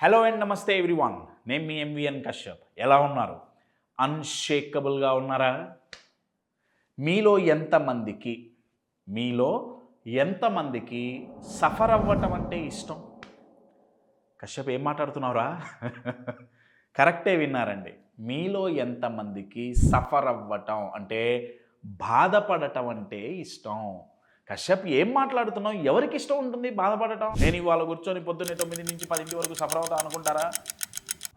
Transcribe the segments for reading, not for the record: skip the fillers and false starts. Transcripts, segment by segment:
Hello and నమస్తే everyone. నేను మీ MVN Kashyap. ఎలా ఉన్నారు? అన్షేకబుల్గా ఉన్నారా? మీలో ఎంతమందికి సఫర్ అవ్వటం అంటే ఇష్టం? కశ్యప్ ఏం మాట్లాడుతున్నావురా? కరెక్టే విన్నారండి. మీలో ఎంతమందికి సఫర్ అవ్వటం అంటే బాధపడటం అంటే ఇష్టం? కశ్యప్ ఏం మాట్లాడుతున్నావు? ఎవరికి ఇష్టం ఉంటుంది బాధపడటం? నేను ఇవాళ కూర్చొని పొద్దున్నే 9 నుంచి 10 వరకు సఫర్ అవుతా అనుకుంటారా?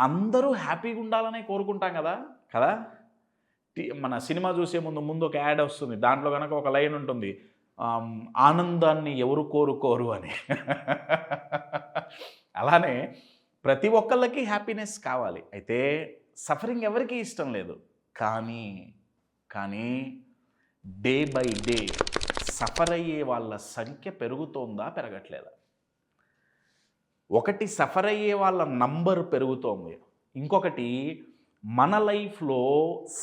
అందరూ హ్యాపీగా ఉండాలనే కోరుకుంటాం కదా కదా మన సినిమా చూసే ముందు ఒక యాడ్ వస్తుంది. దాంట్లో కనుక ఒక లైన్ ఉంటుంది, ఆనందాన్ని ఎవరు కోరుకోరు అని. అలానే ప్రతి ఒక్కళ్ళకి హ్యాపీనెస్ కావాలి. అయితే సఫరింగ్ ఎవరికి ఇష్టం లేదు. కానీ డే బై డే సఫర్ అయ్యే వాళ్ళ సంఖ్య పెరుగుతోందా పెరగట్లేదా? ఒకటి సఫర్ అయ్యే వాళ్ళ నంబర్ పెరుగుతోంది, ఇంకొకటి మన లైఫ్లో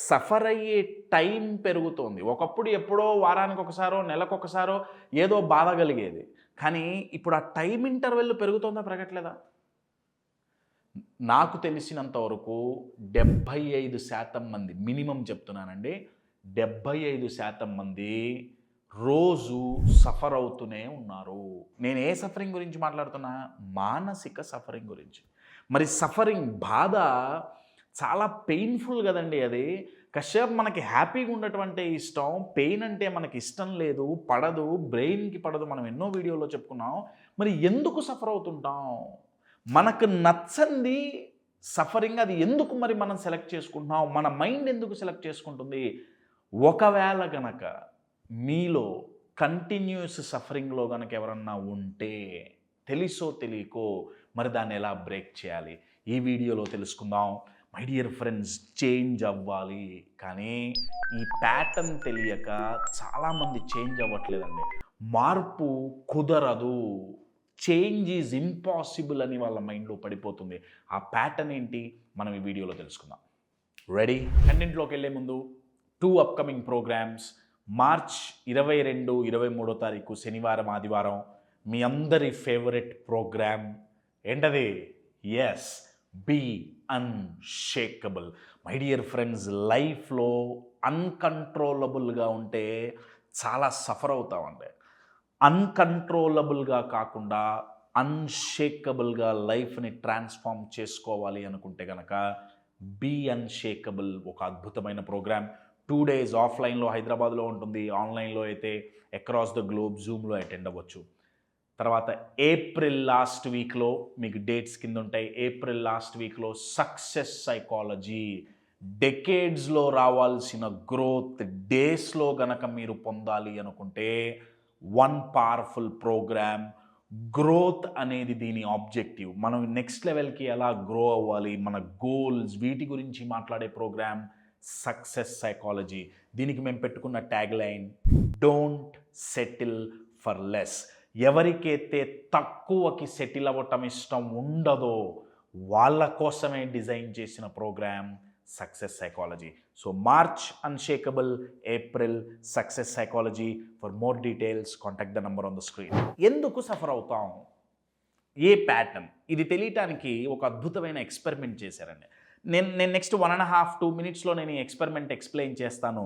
సఫర్ అయ్యే టైం పెరుగుతోంది. ఒకప్పుడు ఎప్పుడో వారానికి ఒకసారో నెలకొకసారో ఏదో బాధ కలిగేది, కానీ ఇప్పుడు ఆ టైం ఇంటర్వెల్ పెరుగుతోందా పెరగట్లేదా? నాకు తెలిసినంత వరకు 75% మంది, మినిమం చెప్తున్నానండి, 75% మంది రోజు సఫర్ అవుతూనే ఉన్నారు. నేను ఏ సఫరింగ్ గురించి మాట్లాడుతున్నా? మానసిక సఫరింగ్ గురించి. మరి సఫరింగ్, బాధ చాలా పెయిన్ఫుల్ కదండి అది. కశ్యప్ మనకి హ్యాపీగా ఉండటం అంటే ఇష్టం, పెయిన్ అంటే మనకి ఇష్టం లేదు, పడదు, బ్రెయిన్కి పడదు. మనం ఎన్నో వీడియోలో చెప్పుకున్నాం. మరి ఎందుకు సఫర్ అవుతుంటాం? మనకు నచ్చంది సఫరింగ్, అది ఎందుకు మరి మనం సెలెక్ట్ చేసుకుంటున్నాం? మన మైండ్ ఎందుకు సెలెక్ట్ చేసుకుంటుంది? ఒకవేళ గనక మీలో కంటిన్యూస్ సఫరింగ్లో కనుక ఎవరన్నా ఉంటే, తెలుసో తెలియకో, మరి దాన్ని ఎలా బ్రేక్ చేయాలి ఈ వీడియోలో తెలుసుకుందాం. మై డియర్ ఫ్రెండ్స్, చేంజ్ అవ్వాలి, కానీ ఈ ప్యాటర్న్ తెలియక చాలామంది చేంజ్ అవ్వట్లేదండి. మార్పు కుదరదు, చేంజ్ ఈజ్ ఇంపాసిబుల్ అని వాళ్ళ మైండ్లో పడిపోతుంది. ఆ ప్యాటర్న్ ఏంటి మనం ఈ వీడియోలో తెలుసుకుందాం. రెడీ? కంటెంట్లోకి వెళ్ళే ముందు 2 అప్కమింగ్ ప్రోగ్రామ్స్. మార్చ్ 22, 23 తారీఖు శనివారం, ఆదివారం మీ అందరి ఫేవరెట్ ప్రోగ్రామ్ ఏంటది? Yes, be unshakeable. My dear friends, లైఫ్లో అన్కంట్రోలబుల్గా ఉంటే చాలా సఫర్ అవుతామండి. అన్కంట్రోలబుల్గా కాకుండా అన్షేకబుల్గా లైఫ్ని ట్రాన్స్ఫార్మ్ చేసుకోవాలి అనుకుంటే కనుక బీ అన్షేకబుల్ ఒక అద్భుతమైన ప్రోగ్రామ్. 2 days ఆఫ్లైన్లో హైదరాబాద్లో ఉంటుంది, ఆన్లైన్లో అయితే అక్రాస్ ద గ్లోబ్ జూమ్లో అటెండ్ అవ్వచ్చు. తర్వాత ఏప్రిల్ లాస్ట్ వీక్లో మీకు డేట్స్ కింద ఉంటాయి. ఏప్రిల్ లాస్ట్ వీక్లో సక్సెస్ సైకాలజీ, డెకేడ్స్లో రావాల్సిన గ్రోత్ డేస్లో గనక మీరు పొందాలి అనుకుంటే వన్ పవర్ఫుల్ ప్రోగ్రామ్. గ్రోత్ అనేది దీని ఆబ్జెక్టివ్. మనం నెక్స్ట్ లెవెల్కి ఎలా గ్రో అవ్వాలి, మన గోల్స్, వీటి గురించి మాట్లాడే ప్రోగ్రామ్ సక్సెస్ సైకాలజీ. దీనికి మేము పెట్టుకున్న tag line, don't settle for less. ఎవరికైతే తక్కువకి సెటిల్ అవ్వటం ఇష్టం ఉండదో వాళ్ళ కోసమే డిజైన్ చేసిన programme success psychology. So March unshakeable, April success psychology. For more details contact the number on the screen. ఎందుకు సఫర్ అవుతాం? ఏ ప్యాటర్న్? ఇది తెలియటానికి ఒక అద్భుతమైన ఎక్స్పెరిమెంట్ చేశారండి. నేను నెక్స్ట్ 1.5-2 minutesలో నేను ఈ ఎక్స్పెరిమెంట్ ఎక్స్ప్లెయిన్ చేస్తాను.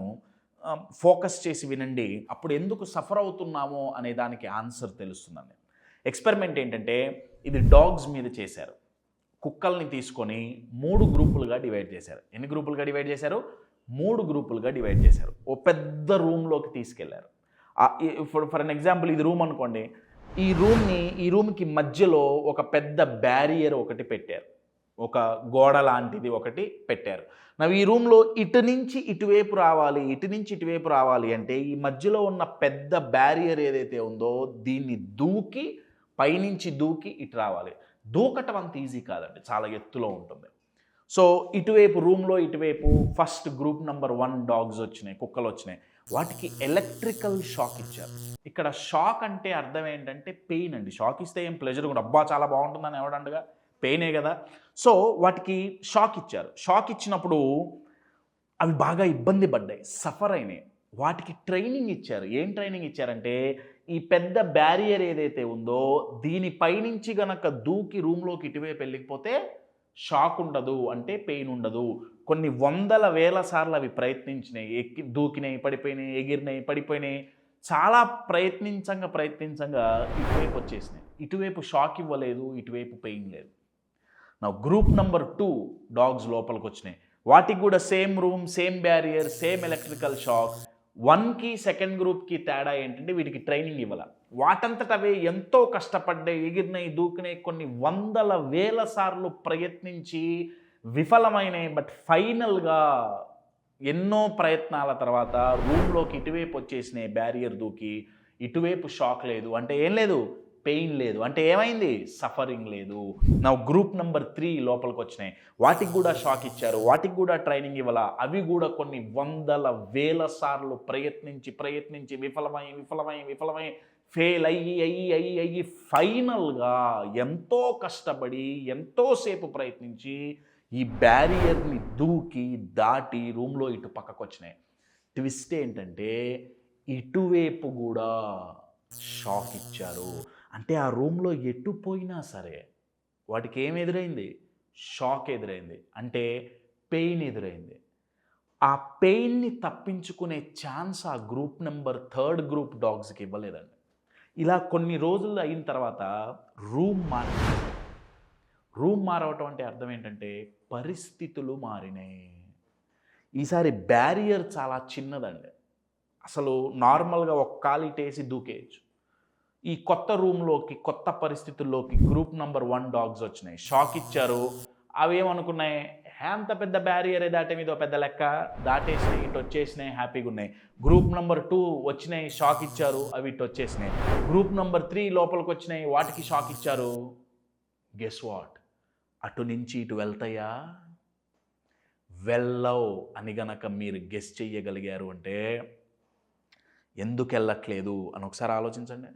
ఫోకస్ చేసి వినండి. అప్పుడు ఎందుకు సఫర్ అవుతున్నామో అనే దానికి ఆన్సర్ తెలుస్తుందండి. ఎక్స్పెరిమెంట్ ఏంటంటే, ఇది డాగ్స్ మీద చేశారు. కుక్కల్ని తీసుకొని 3 గ్రూపులుగా డివైడ్ చేశారు. ఎన్ని గ్రూపులుగా డివైడ్ చేశారు? 3 గ్రూపులుగా డివైడ్ చేశారు. ఓ పెద్ద రూమ్లోకి తీసుకెళ్లారు. ఫర్ అన్ ఎగ్జాంపుల్, ఇది రూమ్ అనుకోండి. ఈ రూమ్కి మధ్యలో ఒక పెద్ద బ్యారియర్ ఒకటి పెట్టారు, ఒక గోడ లాంటిది ఒకటి పెట్టారు. ఈ రూమ్లో ఇటు నుంచి ఇటువైపు రావాలి, ఇటు నుంచి ఇటువైపు రావాలి అంటే ఈ మధ్యలో ఉన్న పెద్ద బ్యారియర్ ఏదైతే ఉందో దీన్ని దూకి, పైనుంచి దూకి ఇటు రావాలి. దూకటం అంత ఈజీ కాదండి, చాలా ఎత్తులో ఉంటుంది. సో ఇటువైపు రూమ్లో ఇటువైపు ఫస్ట్ గ్రూప్ నెంబర్ 1 డాగ్స్ వచ్చినాయి, కుక్కలు వచ్చినాయి. వాటికి ఎలక్ట్రికల్ షాక్ ఇచ్చారు. ఇక్కడ షాక్ అంటే అర్థం ఏంటంటే పెయిన్ అండి. షాక్ ఇస్తే ఏం ప్లెజర్ కూడా, అబ్బా చాలా బాగుంటుందని ఎవడండగా, పెయినే కదా. సో వాటికి షాక్ ఇచ్చారు. షాక్ ఇచ్చినప్పుడు అవి బాగా ఇబ్బంది పడ్డాయి, సఫర్ అయినాయి. వాటికి ట్రైనింగ్ ఇచ్చారు. ఏం ట్రైనింగ్ ఇచ్చారంటే, ఈ పెద్ద బ్యారియర్ ఏదైతే ఉందో దీనిపై నుంచి గనక దూకి రూమ్లోకి ఇటువైపు వెళ్ళిపోతే షాక్ ఉండదు, అంటే పెయిన్ ఉండదు. కొన్ని వందల వేల సార్లు అవి ప్రయత్నించినాయి, దూకినాయి, పడిపోయినాయి, ఎగిరినాయి, పడిపోయినాయి. చాలా ప్రయత్నించంగా ఇటువైపు వచ్చేసినాయి. ఇటువైపు షాక్ ఇవ్వలేదు, ఇటువైపు పెయిన్ లేదు. నా గ్రూప్ నెంబర్ 2 డాగ్స్ లోపలికి వచ్చినాయి. వాటికి కూడా same room, same barrier, same electrical shock. 1కి సెకండ్ గ్రూప్కి తేడా ఏంటంటే వీటికి ట్రైనింగ్ ఇవ్వాల. వాటంతట అవే ఎంతో కష్టపడ్డాయి, ఎగిరినాయి, దూకినాయి, కొన్ని వందల వేల సార్లు ప్రయత్నించి విఫలమైనాయి. బట్ ఫైనల్గా ఎన్నో ప్రయత్నాల తర్వాత రూమ్లోకి ఇటువైపు వచ్చేసినాయి. బ్యారియర్ దూకి ఇటువైపు షాక్ లేదు, అంటే ఏం లేదు, పెయిన్ లేదు, అంటే ఏమైంది, సఫరింగ్ లేదు. నా గ్రూప్ నెంబర్ 3 లోపలికి వచ్చినాయి. వాటికి కూడా షాక్ ఇచ్చారు, వాటికి కూడా ట్రైనింగ్ ఇవ్వాల. అవి కూడా కొన్ని వందల వేల సార్లు ప్రయత్నించి విఫలమై ఫెయిల్ అయ్యి ఫైనల్గా ఎంతో కష్టపడి ఎంతోసేపు ప్రయత్నించి ఈ బ్యారియర్ని దూకి దాటి రూమ్లో ఇటు పక్కకు వచ్చినాయి. ట్విస్ట్ ఏంటంటే ఇటువైపు కూడా షాక్ ఇచ్చారు. అంటే ఆ రూమ్లో ఎటు పోయినా సరే వాటికి ఏం ఎదురైంది, షాక్ ఎదురైంది, అంటే పెయిన్ ఎదురైంది. ఆ పెయిన్ని తప్పించుకునే ఛాన్స్ ఆ గ్రూప్ నెంబర్ 3 గ్రూప్ డాగ్స్కి ఇవ్వలేదండి. ఇలా కొన్ని రోజులు అయిన తర్వాత రూమ్ మారవటం అంటే అర్థం ఏంటంటే పరిస్థితులు మారినాయి. ఈసారి బ్యారియర్ చాలా చిన్నదండి, అసలు నార్మల్గా ఒక కాలిటేసి దూకేయచ్చు. ఈ కొత్త రూమ్లోకి, కొత్త పరిస్థితుల్లోకి గ్రూప్ నెంబర్ 1 డాగ్స్ వచ్చినాయి, షాక్ ఇచ్చారు. అవి ఏమనుకున్నాయి, అంత పెద్ద బ్యారియరే దాటే మీద పెద్ద లెక్క, దాటేసినాయి, ఇటు వచ్చేసినాయి, హ్యాపీగా ఉన్నాయి. గ్రూప్ నెంబర్ 2 వచ్చినాయి, షాక్ ఇచ్చారు, అవి ఇటు వచ్చేసినాయి. గ్రూప్ నెంబర్ 3 లోపలికి వచ్చినాయి, వాటికి షాక్ ఇచ్చారు. గెస్ వాట్, అటు నుంచి ఇటు వెళ్తాయా, వెళ్ళవు అని గనక మీరు గెస్ చెయ్యగలిగారు అంటే ఎందుకు వెళ్ళట్లేదు అని ఒకసారి ఆలోచించండి.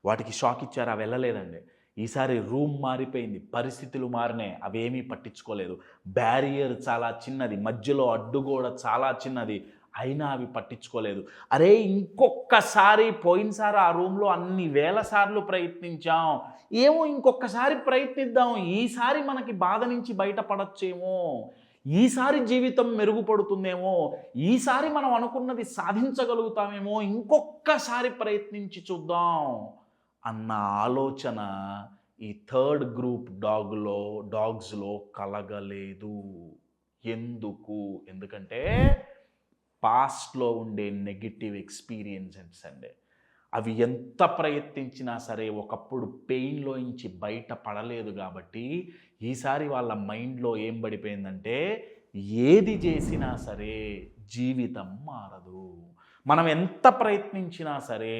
వాటికి షాక్ ఇచ్చారు, అవి వెళ్ళలేదండి. ఈసారి రూమ్ మారిపోయింది, పరిస్థితులు మారినాయి, అవేమీ పట్టించుకోలేదు. బ్యారియర్ చాలా చిన్నది, మధ్యలో అడ్డుగోడ చాలా చిన్నది, అయినా అవి పట్టించుకోలేదు. అరే ఇంకొకసారి, పోయినసారి ఆ రూమ్లో అన్ని వేల సార్లు ప్రయత్నించాం, ఏమో ఇంకొకసారి ప్రయత్నిద్దాం, ఈసారి మనకి బాధ నుంచి బయటపడచ్చేమో, ఈసారి జీవితం మెరుగుపడుతుందేమో, ఈసారి మనం అనుకున్నది సాధించగలుగుతామేమో, ఇంకొకసారి ప్రయత్నించి చూద్దాం అన్న ఆలోచన ఈ 3 గ్రూప్ డాగ్స్లో కలగలేదు. ఎందుకంటే పాస్ట్లో ఉండే నెగిటివ్ ఎక్స్పీరియన్సెస్ అండి. అవి ఎంత ప్రయత్నించినా సరే ఒకప్పుడు పెయిన్లో నుంచి బయటపడలేదు కాబట్టి ఈసారి వాళ్ళ మైండ్లో ఏం పడిపోయిందంటే ఏది చేసినా సరే జీవితం మారదు, మనం ఎంత ప్రయత్నించినా సరే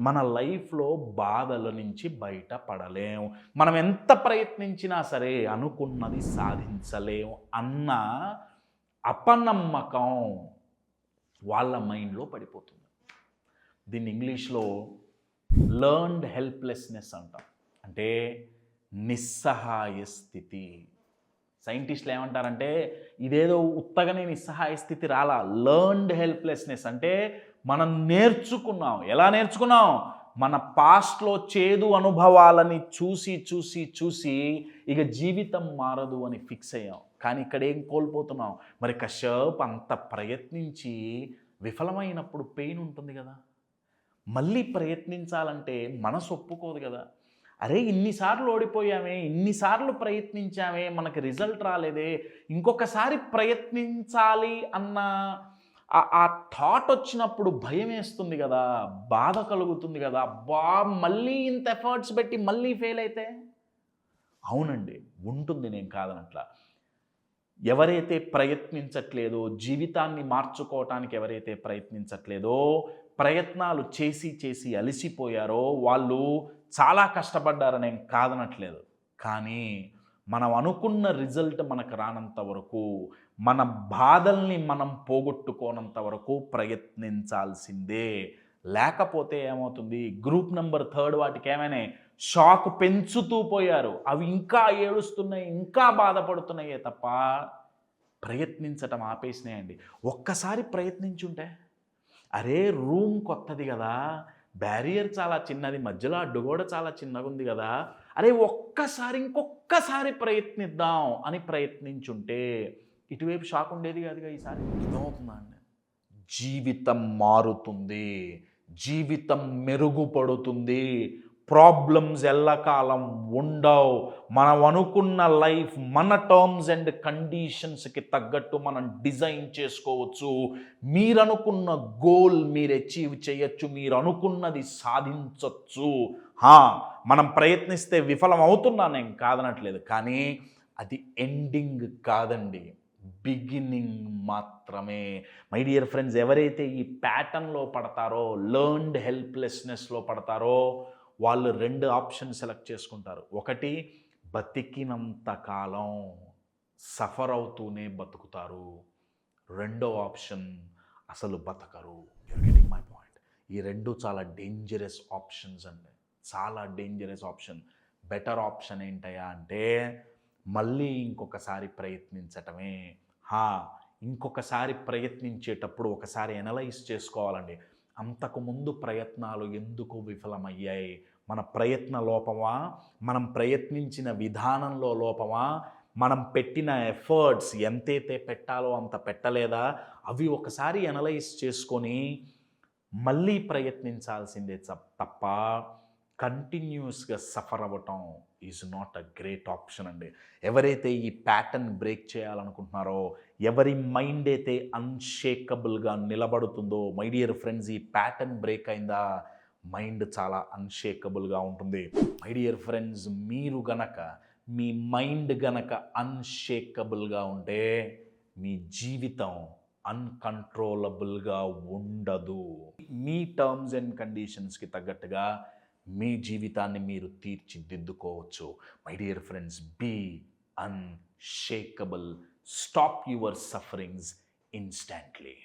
మన లైఫ్లో బాధల నుంచి బయటపడలేం, మనం ఎంత ప్రయత్నించినా సరే అనుకున్నది సాధించలేం అన్న అపనమ్మకం వాళ్ళ మైండ్లో పడిపోతుంది. దీన్ని ఇంగ్లీష్లో లెర్న్డ్ హెల్ప్లెస్నెస్ అంటాం, అంటే నిస్సహాయ స్థితి. సైంటిస్టులు ఏమంటారంటే ఇదేదో ఉత్తగానే నిస్సహాయ స్థితి రాలా, లెర్న్డ్ హెల్ప్లెస్నెస్ అంటే మనం నేర్చుకున్నాం. ఎలా నేర్చుకున్నాం, మన పాస్ట్లో చేదు అనుభవాలని చూసి ఇక జీవితం మారదు అని ఫిక్స్ అయ్యాం. కానీ ఇక్కడ ఏం కోల్పోతున్నాం, మరి కశ్యప్ అంత ప్రయత్నించి విఫలమైనప్పుడు పెయిన్ ఉంటుంది కదా, మళ్ళీ ప్రయత్నించాలంటే మనసు ఒప్పుకోదు కదా. అరే ఇన్నిసార్లు ఓడిపోయామే, ఇన్నిసార్లు ప్రయత్నించామే, మనకి రిజల్ట్ రాలేదే, ఇంకొకసారి ప్రయత్నించాలి అన్న ఆ థాట్ వచ్చినప్పుడు భయం వేస్తుంది కదా, బాధ కలుగుతుంది కదా. అబ్బా మళ్ళీ ఇంత ఎఫర్ట్స్ పెట్టి మళ్ళీ ఫెయిల్ అయితే, అవునండి ఉంటుంది, నేను కాదనట్లా. ఎవరైతే ప్రయత్నించట్లేదో, జీవితాన్ని మార్చుకోవటానికి ఎవరైతే ప్రయత్నించట్లేదో, ప్రయత్నాలు చేసి అలసిపోయారో వాళ్ళు చాలా కష్టపడ్డారని నేను కాదనట్లేదు. కానీ మనం అనుకున్న రిజల్ట్ మనకు రానంత వరకు, మన బాధల్ని మనం పోగొట్టుకోనంత వరకు ప్రయత్నించాల్సిందే. లేకపోతే ఏమవుతుంది, గ్రూప్ నెంబర్ 3 వాటికి ఏమైనా షాక్ పెంచుతూ పోయారు, అవి ఇంకా ఏడుస్తున్నాయి, ఇంకా బాధపడుతున్నాయే తప్ప ప్రయత్నించటం ఆపేసినాయండి. ఒక్కసారి ప్రయత్నించుంటే, అరే రూమ్ కొత్తది కదా, బ్యారియర్ చాలా చిన్నది, మధ్యలో అడ్డు కూడా చాలా చిన్నగా ఉంది కదా, అరే ఒక్కసారి ఇంకొక్కసారి ప్రయత్నిద్దాం అని ప్రయత్నించుంటే ఇటువైపు షాక్ ఉండేది కాదుగా ఈసారి. అర్థమవుతుందా అండి? జీవితం మారుతుంది, జీవితం మెరుగుపడుతుంది, ప్రాబ్లమ్స్ ఎల్లకాలం ఉండవు. మనం అనుకున్న లైఫ్ మన టర్మ్స్ అండ్ కండిషన్స్కి తగ్గట్టు మనం డిజైన్ చేసుకోవచ్చు. మీరు అనుకున్న గోల్ మీరు అచీవ్ చేయొచ్చు, మీరు అనుకున్నది సాధించవచ్చు. మనం ప్రయత్నిస్తే విఫలం అవుతున్నాను నేను కాదనట్లేదు, కానీ అది ఎండింగ్ కాదండి, బిగినింగ్ మాత్రమే. మై డియర్ ఫ్రెండ్స్, ఎవరైతే ఈ ప్యాటర్న్లో పడతారో, లెర్న్డ్ హెల్ప్లెస్నెస్లో పడతారో, వాళ్ళు 2 ఆప్షన్ సెలెక్ట్ చేసుకుంటారు. ఒకటి, బతికినంత కాలం సఫర్ అవుతూనే బతుకుతారు. రెండో ఆప్షన్, అసలు బతకరు. You're getting my point. ఈ 2 చాలా డేంజరస్ ఆప్షన్స్ అండి, చాలా డేంజరస్ ఆప్షన్. బెటర్ ఆప్షన్ ఏంటయ్యా అంటే మళ్ళీ ఇంకొకసారి ప్రయత్నించటమే. ఇంకొకసారి ప్రయత్నించేటప్పుడు ఒకసారి ఎనలైజ్ చేసుకోవాలండి. అంతకుముందు ప్రయత్నాలు ఎందుకు విఫలమయ్యాయి? మన ప్రయత్న లోపమా? మనం ప్రయత్నించిన విధానంలో లోపమా? మనం పెట్టిన ఎఫర్ట్స్ ఎంతైతే పెట్టాలో అంత పెట్టలేదా? అవి ఒకసారి ఎనలైజ్ చేసుకొని మళ్ళీ ప్రయత్నించాల్సిందే తప్ప కంటిన్యూస్గా సఫర్ అవ్వటం is not a great option అండి. ఎవరైతే ఈ ప్యాటర్న్ బ్రేక్ చేయాలనుకుంటున్నారో, ఎవరి మైండ్ అయితే అన్షేకబుల్గా నిలబడుతుందో, మై డియర్ ఫ్రెండ్స్, ఈ ప్యాటర్న్ బ్రేక్ అయిందా మైండ్ చాలా అన్షేకబుల్గా ఉంటుంది. మై డియర్ ఫ్రెండ్స్, మీరు గనక మీ మైండ్ గనక అన్షేకబుల్గా ఉంటే మీ జీవితం అన్కంట్రోలబుల్గా ఉండదు. మీ టర్మ్స్ అండ్ కండిషన్స్కి తగ్గట్టుగా మీ జీవితాన్ని మీరు తీర్చిదిద్దుకోవచ్చు. My dear friends, be unshakable. Stop your sufferings instantly.